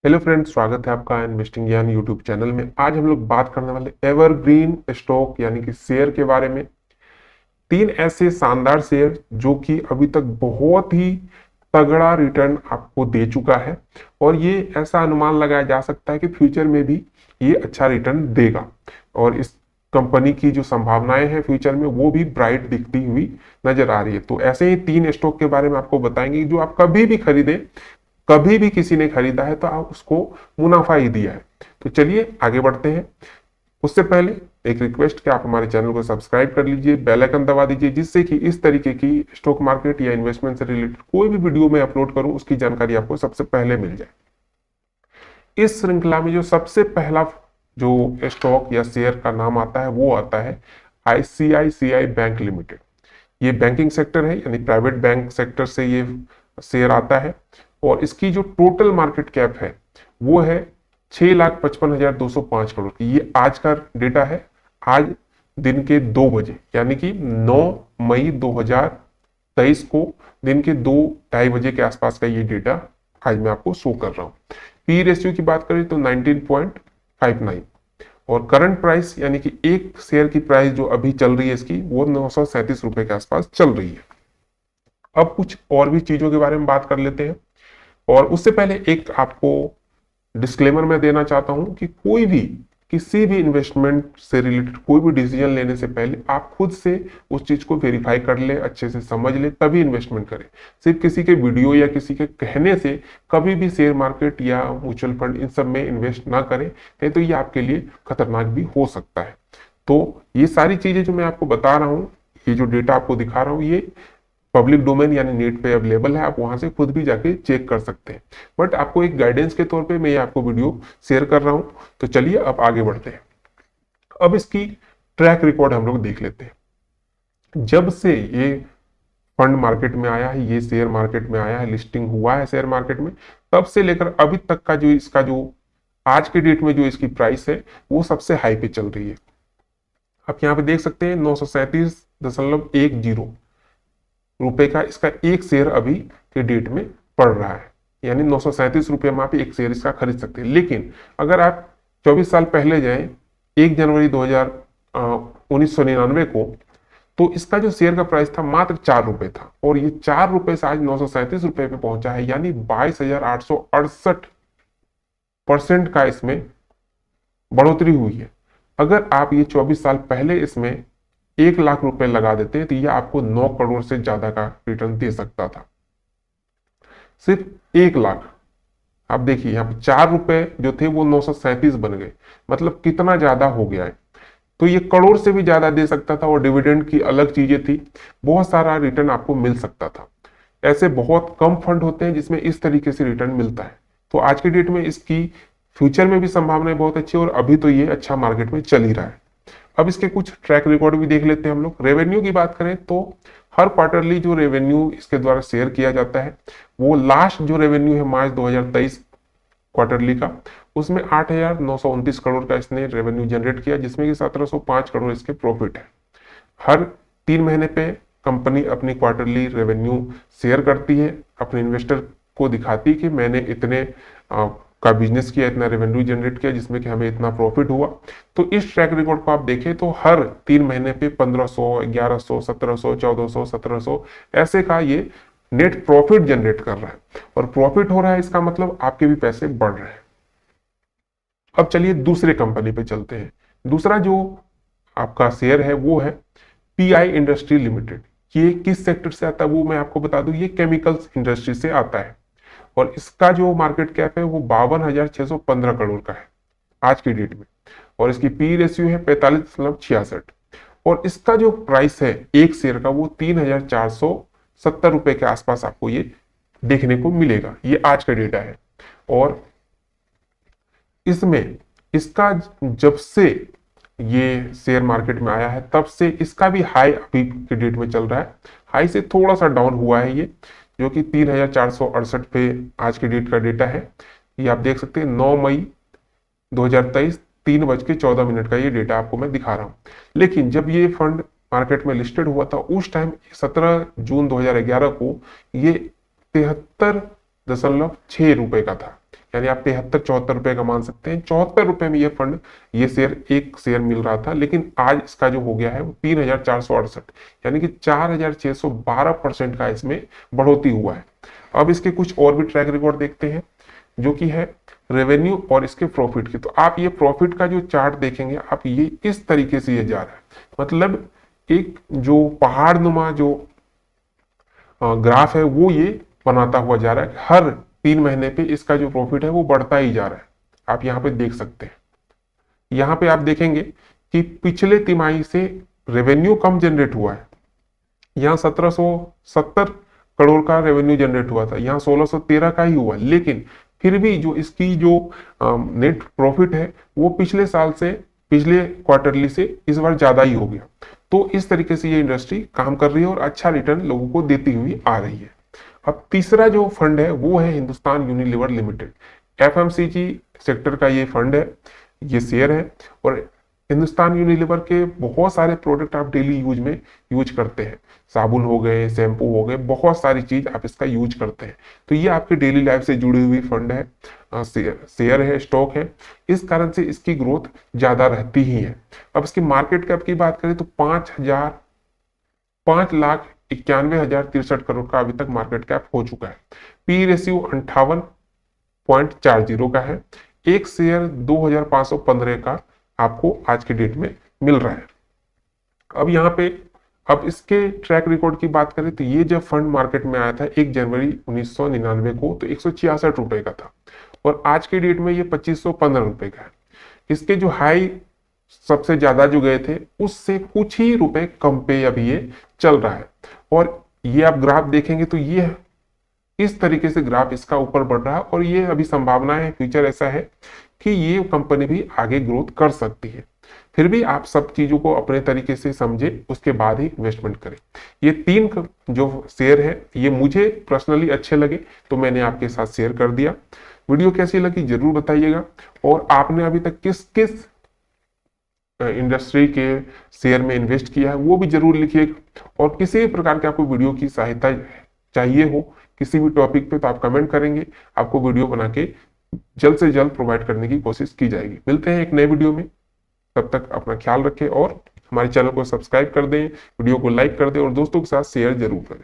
Hello friends, स्वागत है आपका इन्वेस्टिंग ज्ञान यूट्यूब चैनल में। आज हम लोग बात करने वाले एवरग्रीन स्टॉक यानी कि शेयर के बारे में। तीन ऐसे शानदार शेयर जो कि अभी तक बहुत ही तगड़ा रिटर्न आपको दे चुका है और ये ऐसा अनुमान लगाया जा सकता है कि फ्यूचर में भी ये अच्छा रिटर्न देगा और इस कंपनी की जो संभावनाएं हैं फ्यूचर में वो भी ब्राइट दिखती हुई नजर आ रही है। तो ऐसे ही तीन स्टॉक के बारे में आपको बताएंगे जो आप कभी भी खरीदें, कभी भी किसी ने खरीदा है तो आप उसको मुनाफा ही दिया है। तो चलिए आगे बढ़ते हैं। उससे पहले एक रिक्वेस्ट कि आप हमारे चैनल को सब्सक्राइब कर लीजिए, बेल आइकन दबा दीजिए, जिससे कि इस तरीके की स्टॉक मार्केट या इन्वेस्टमेंट से रिलेटेड कोई भी वीडियो मैं अपलोड करूं उसकी जानकारी आपको सबसे पहले मिल जाए। इस श्रृंखला में जो सबसे पहला जो स्टॉक या शेयर का नाम आता है वो आता है आईसीआईसीआई बैंक लिमिटेड। ये बैंकिंग सेक्टर है यानी प्राइवेट बैंक सेक्टर से ये शेयर आता है और इसकी जो टोटल मार्केट कैप है वो है 6,55,205 करोड़ की। ये आज का डेटा है, आज दिन के 2 बजे यानी कि 9 मई 2023 को दिन के 2-2:30 बजे के आसपास का ये डेटा आज मैं आपको शो कर रहा हूँ। पी रेशियो की बात करें तो 19.59 और करंट प्राइस यानी कि एक शेयर की प्राइस जो अभी चल रही है इसकी वो 937 रुपए के आसपास चल रही है। अब कुछ और भी चीजों के बारे में बात कर लेते हैं और उससे पहले एक आपको डिस्क्लेमर मैं देना चाहता हूं कि कोई भी किसी भी इन्वेस्टमेंट से रिलेटेड कोई भी डिसीजन लेने से पहले आप खुद से उस चीज को वेरीफाई कर ले, अच्छे से समझ ले, तभी इन्वेस्टमेंट करें। सिर्फ किसी के वीडियो या किसी के कहने से कभी भी शेयर मार्केट या म्यूचुअल फंड इन सब में इन्वेस्ट ना करें, नहीं तो ये आपके लिए खतरनाक भी हो सकता है। तो ये सारी चीजें जो मैं आपको बता रहा हूँ, ये जो डेटा आपको दिखा रहा हूँ, ये पब्लिक डोमेन यानी नेट पे अवेलेबल है, आप वहां से खुद भी जाके चेक कर सकते हैं। बट आपको एक गाइडेंस के तौर पे मैं ये आपको वीडियो शेयर कर रहा हूं। तो चलिए अब आगे बढ़ते हैं। अब इसकी ट्रैक रिकॉर्ड हम लोग देख लेते हैं। जब से ये फंड मार्केट में आया है, ये शेयर मार्केट में आया है, लिस्टिंग हुआ है शेयर मार्केट में, तब से लेकर अभी तक का जो इसका जो आज के डेट में जो इसकी प्राइस है वो सबसे हाई पे चल रही है। आप यहाँ पे देख सकते हैं 937.10 रुपए का इसका एक शेयर अभी के डेट में पड़ रहा है, यानी 937 रुपये में आप एक शेयर इसका खरीद सकते हैं। लेकिन अगर आप 24 साल पहले जाएं 1 जनवरी 1999 को, तो इसका जो शेयर का प्राइस था मात्र 4 रुपए था और ये 4 रुपए से आज 937 रुपये पे पहुंचा है, यानी 22,868% का इसमें बढ़ोतरी हुई है। अगर आप ये 24 साल पहले इसमें 1 लाख रुपए लगा देते तो ये आपको 9 करोड़ से ज्यादा का रिटर्न दे सकता था। सिर्फ 1 लाख। आप देखिए यहाँ पे 4 रुपए जो थे वो 937 बन गए, मतलब कितना ज्यादा हो गया है। तो ये करोड़ से भी ज्यादा दे सकता था और डिविडेंड की अलग चीजें थी, बहुत सारा रिटर्न आपको मिल सकता था। ऐसे बहुत कम फंड होते हैं जिसमें इस तरीके से रिटर्न मिलता है। तो आज की डेट में इसकी फ्यूचर में भी संभावनाएं बहुत अच्छी है और अभी तो ये अच्छा मार्केट में चल ही रहा है। अब इसके कुछ ट्रैक रिकॉर्ड भी देख लेते हैं हम लोग। रेवेन्यू की बात करें तो हर क्वार्टरली जो रेवेन्यू इसके द्वारा शेयर किया जाता है, वो लास्ट जो रेवेन्यू है मार्च 2023 क्वार्टरली का, उसमें 8,929 करोड़ का इसने रेवेन्यू जनरेट किया, जिसमें कि 1,705 करोड़ इसके प्रॉफिट है। हर 3 महीने पे कंपनी अपनी क्वार्टरली रेवेन्यू शेयर करती है, अपने इन्वेस्टर को दिखाती है कि मैंने इतने का बिजनेस किया, इतना रेवेन्यू जनरेट किया, जिसमें कि हमें इतना प्रॉफिट हुआ। तो इस ट्रैक रिकॉर्ड को आप देखें तो हर 3 महीने पे 1,500, 1,100, 1,700, 1,400, 1,700 ऐसे का ये नेट प्रॉफिट जनरेट कर रहा है और प्रॉफिट हो रहा है, इसका मतलब आपके भी पैसे बढ़ रहे हैं। अब चलिए दूसरे कंपनी पे चलते हैं। दूसरा जो आपका शेयर है वो है पीआई इंडस्ट्री लिमिटेड। ये किस सेक्टर से आता है वो मैं आपको बता दूं, ये केमिकल्स इंडस्ट्री से आता है और इसका जो मार्केट कैप है वो 52,615 करोड़ का है आज की डेट में और इसकी पी रेशियो है 45.66 और इसका जो प्राइस है एक शेयर का वो 3,470 रुपए के आसपास आपको ये देखने को मिलेगा। ये आज का डेटा है और इसमें इसका जब से ये शेयर मार्केट में आया है तब से इसका भी हाई अभी के डेट में चल रहा है। हाई से थोड़ा सा डाउन हुआ है ये, जो कि 3,468 पे आज के डेट का डेटा है। ये आप देख सकते हैं 9 मई 2023 3:14 का ये डेटा आपको मैं दिखा रहा हूँ। लेकिन जब ये फंड मार्केट में लिस्टेड हुआ था उस टाइम 17 जून 2011 को ये 73.6 रुपए का था, यानी आप 73-74 रुपए का मान सकते हैं। 74 रुपए में ये शेयर एक शेयर मिल रहा था, लेकिन आज इसका जो हो गया है वो 3468, यानी कि 4612% का इसमें बढ़ोतरी हुआ है। अब इसके कुछ और भी ट्रैक रिकॉर्ड देखते हैं, जो कि है रेवेन्यू और इसके प्रॉफिट की। तो आप ये प्रॉफिट का जो चार्ट देखेंगे, आप ये इस तरीके से ये जा रहा है, मतलब एक जो पहाड़ नुमा जो ग्राफ है वो ये बनाता हुआ जा रहा है। हर 3 महीने पे इसका जो प्रॉफिट है वो बढ़ता ही जा रहा है, आप यहाँ पे देख सकते हैं। यहाँ पे आप देखेंगे कि पिछले तिमाही से रेवेन्यू कम जनरेट हुआ है। यहाँ 1770 करोड़ का रेवेन्यू जनरेट हुआ था, यहाँ 1613 का ही हुआ, लेकिन फिर भी जो इसकी जो नेट प्रॉफिट है वो पिछले साल से, पिछले क्वार्टरली से इस बार ज्यादा ही हो गया। तो इस तरीके से ये इंडस्ट्री काम कर रही है और अच्छा रिटर्न लोगों को देती हुई आ रही है। अब तीसरा जो फंड है वो है Hindustan Unilever limited. FMCG sector का ये फंड है, ये शेयर है, और हिंदुस्तान यूनिलीवर के बहुत सारे प्रोडक्ट आप डेली यूज में यूज करते हैं। साबुन हो गए, शैम्पू हो गए, बहुत सारी चीज आप इसका यूज करते हैं। तो ये आपके डेली लाइफ से जुड़ी हुई फंड है, शेयर है, स्टॉक है। इस कारण से इसकी ग्रोथ ज्यादा रहती ही है। अब इसकी मार्केट कैप की बात करें तो 5,91,63 करोड़ का अभी तक मार्केट कैप हो चुका है। पी रेशियो 58.40 का है। एक शेयर 2515 का आपको आज के डेट में मिल रहा है। अब यहाँ पे अब इसके ट्रैक रिकॉर्ड की बात करें तो ये जब फंड मार्केट में आया था 1 जनवरी 1999 को, तो 166 रुपए का था, और आज के डेट में ये 2515 रुपए का है। इसके जो हाई सबसे ज्यादा जो गए थे उससे कुछ ही रुपए कम पे अभी ये चल रहा है। और ये आप ग्राफ देखेंगे तो ये इस तरीके से ग्राफ इसका ऊपर बढ़ रहा है, और ये अभी संभावना है, फ्यूचर ऐसा है कि ये कंपनी भी आगे ग्रोथ कर सकती है। फिर भी आप सब चीजों को अपने तरीके से समझे, उसके बाद ही इन्वेस्टमेंट करें। ये 3 जो शेयर है ये मुझे पर्सनली अच्छे लगे, तो मैंने आपके साथ शेयर कर दिया। वीडियो कैसी लगी जरूर बताइएगा, और आपने अभी तक किस किस इंडस्ट्री के शेयर में इन्वेस्ट किया है वो भी जरूर लिखिएगा। और किसी भी प्रकार के आपको वीडियो की सहायता चाहिए हो किसी भी टॉपिक पे, तो आप कमेंट करेंगे, आपको वीडियो बना के जल्द से जल्द प्रोवाइड करने की कोशिश की जाएगी। मिलते हैं एक नए वीडियो में, तब तक अपना ख्याल रखें और हमारे चैनल को सब्सक्राइब कर दें, वीडियो को लाइक कर दें और दोस्तों के साथ शेयर जरूर करें।